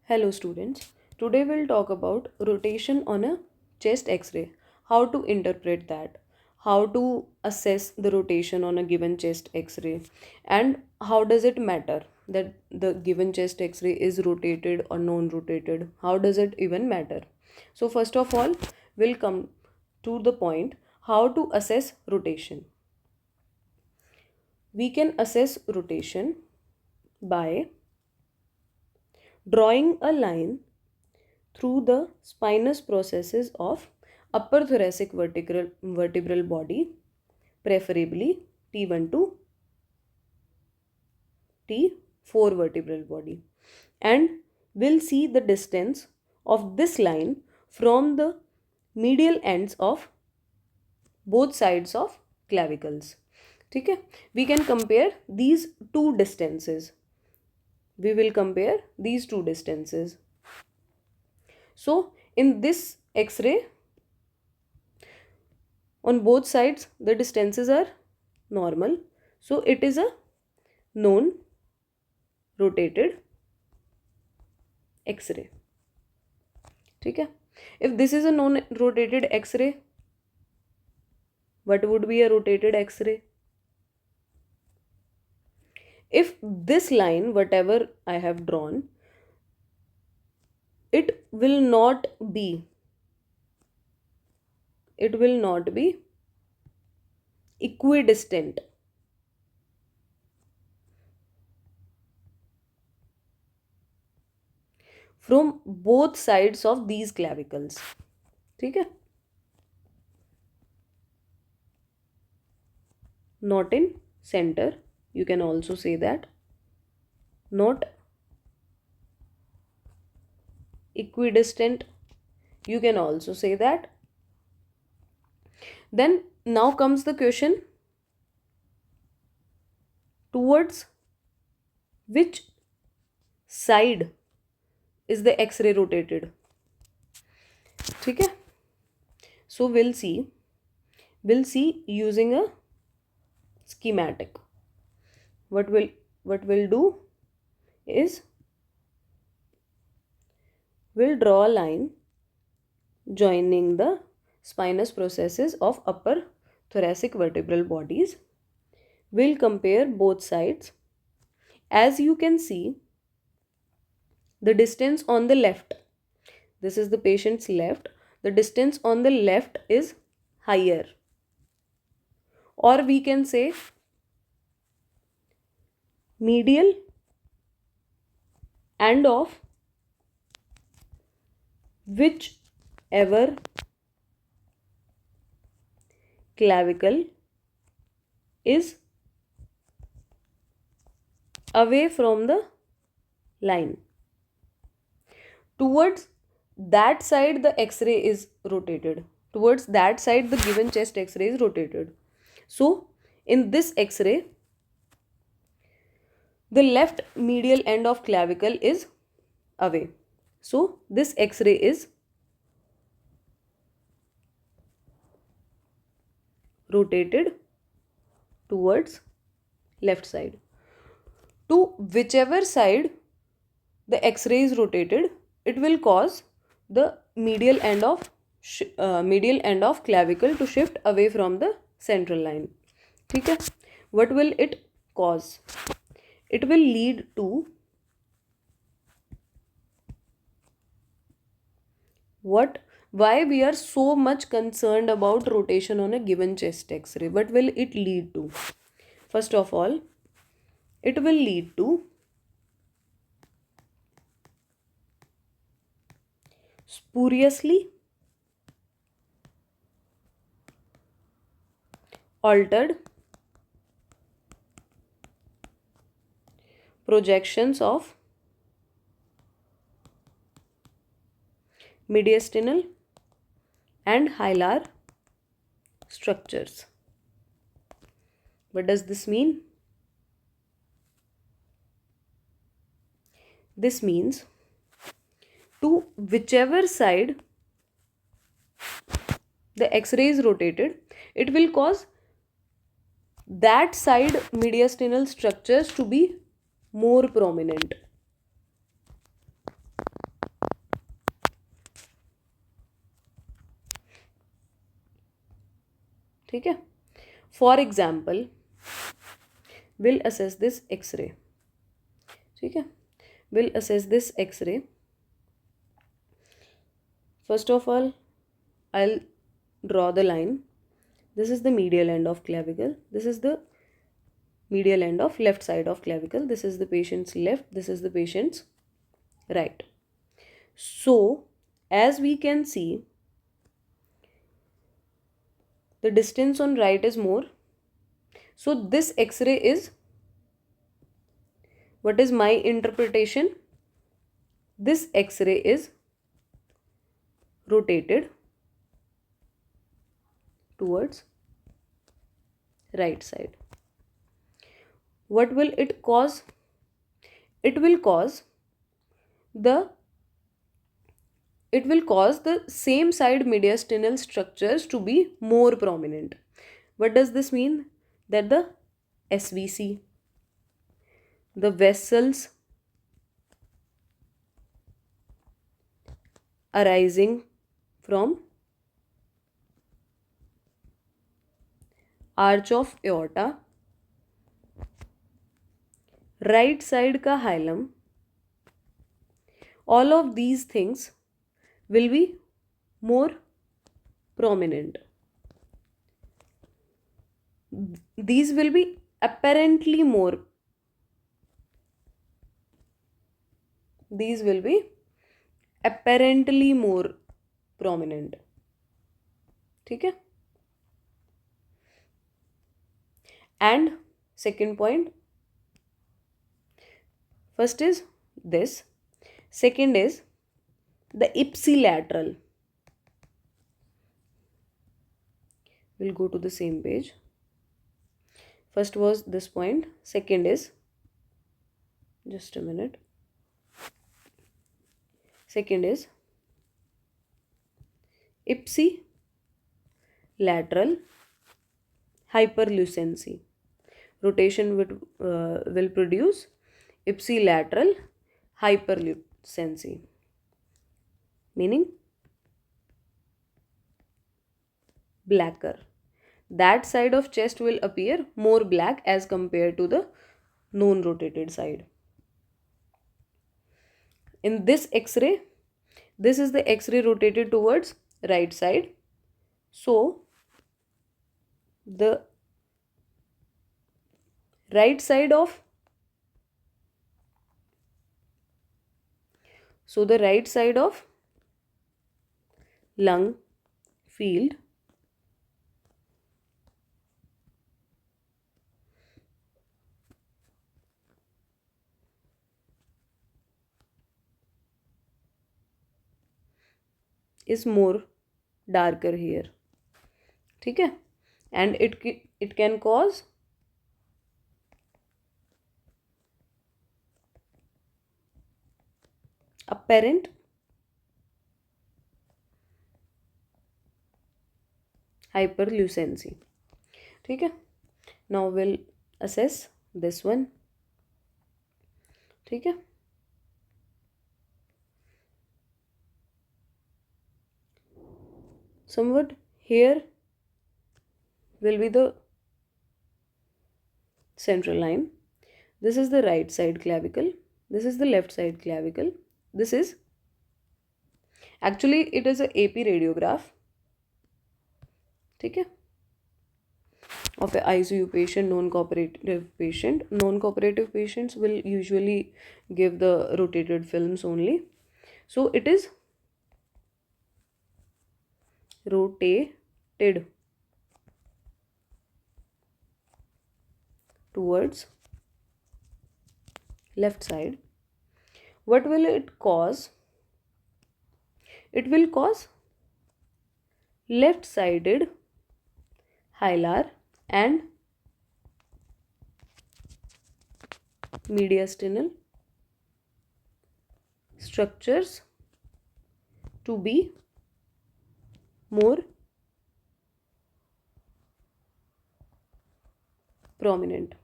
Hello students, today we'll talk about rotation on a chest x-ray, how to interpret that, how to assess the rotation on a given chest x-ray, and how does it matter that the given chest x-ray is rotated or non-rotated, how does it even matter. So first of all, we'll come to the point how to assess rotation. We can assess rotation by drawing a line through the spinous processes of upper thoracic vertebral body, preferably T1 to T4 vertebral body, and we'll see the distance of this line from the medial ends of both sides of clavicles. ठीक है, we can compare these two distances. We will compare these two distances. So in this x-ray, on both sides the distances are normal, so it is a non rotated x-ray. ठीक है, if this is a non rotated x-ray, what would be a rotated x-ray? If this line, whatever I have drawn, it will not be equidistant from both sides of these clavicles. ठीक है, not in center, you can also say that, not equidistant, you can also say that. Then now comes the question, towards which side is the x-ray rotated? ठीक है, so we'll see using a schematic. What we'll do is we'll draw a line joining the spinous processes of upper thoracic vertebral bodies. We'll compare both sides. As you can see, the distance on the left, this is the patient's left, the distance on the left is higher, or we can say medial end of whichever clavicle is away from the line. Towards that side the x-ray is rotated. Towards that side the given chest x-ray is rotated. So in this x-ray, the left medial end of clavicle is away. So this x-ray is rotated towards left side. To whichever side the x-ray is rotated, it will cause the medial end of clavicle to shift away from the central line. ठीक है, what will it cause? It will lead to why we are so much concerned about rotation on a given chest x-ray. What will it lead to? First of all, it will lead to spuriously altered projections of mediastinal and hilar structures. What does this mean? This means to whichever side the x-ray is rotated, it will cause that side mediastinal structures to be more prominent. ठीक है. For example will assess this x-ray. ठीक है, will assess this x-ray. First of all I'll draw the line. This is the medial end of clavicle. This is the medial end of left side of clavicle. This is the patient's left. This is the patient's right. So as we can see, the distance on right is more. So this X-ray is, what is my interpretation? This X-ray is rotated towards right side. What will it cause? It will cause the same side mediastinal structures to be more prominent. What does this mean? That the SVC, the vessels arising from arch of aorta, right side का hilum, all of these things will be more prominent. These will be apparently more. These will be apparently more prominent. ठीक है. And second point, first is this, second is the ipsilateral. We'll go to the same page. First was this point, second is, just a minute, second is ipsilateral hyperlucency. Rotation will produce ipsilateral hyperlucency, meaning blacker. That side of chest will appear more black as compared to the non-rotated side. In this X-ray, this is the X-ray rotated towards right side. So the right side of lung field is more darker here. ठीक है, and it can cause apparent hyperlucency. ठीक है. Now we'll assess this one. ठीक है. Somewhat here will be the central line. This is the right side clavicle. This is the left side clavicle. This is, actually it is a AP radiograph. ठीक है, of a ICU patient, non-cooperative patient. Non-cooperative patients will usually give the rotated films only. So it is rotated towards left side. What will it cause? It will cause left-sided hilar and mediastinal structures to be more prominent.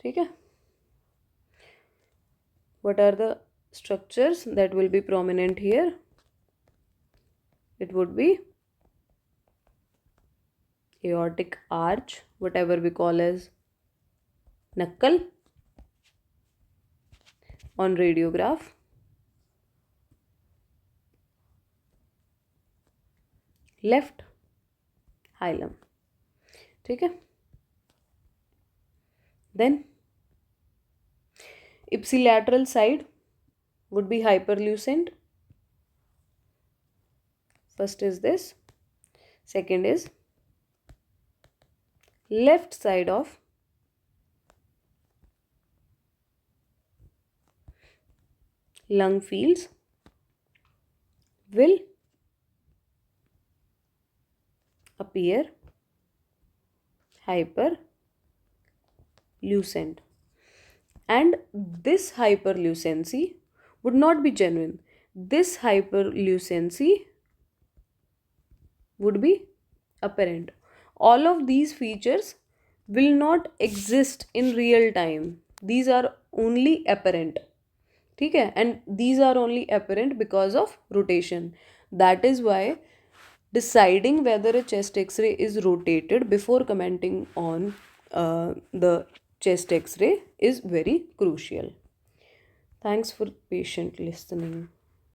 ठीक है. What are the structures that will be prominent here? It would be aortic arch, whatever we call as knuckle on radiograph. Left hilum. ठीक है. Then ipsilateral side would be hyperlucent. First is this. Second is left side of lung fields will appear hyperlucent, and this hyperlucency would not be genuine. This hyperlucency would be apparent. All of these features will not exist in real time. These are only apparent. ठीक है. And these are only apparent because of rotation. That is why deciding whether a chest x-ray is rotated before commenting on the chest x-ray is very crucial. Thanks for patient listening.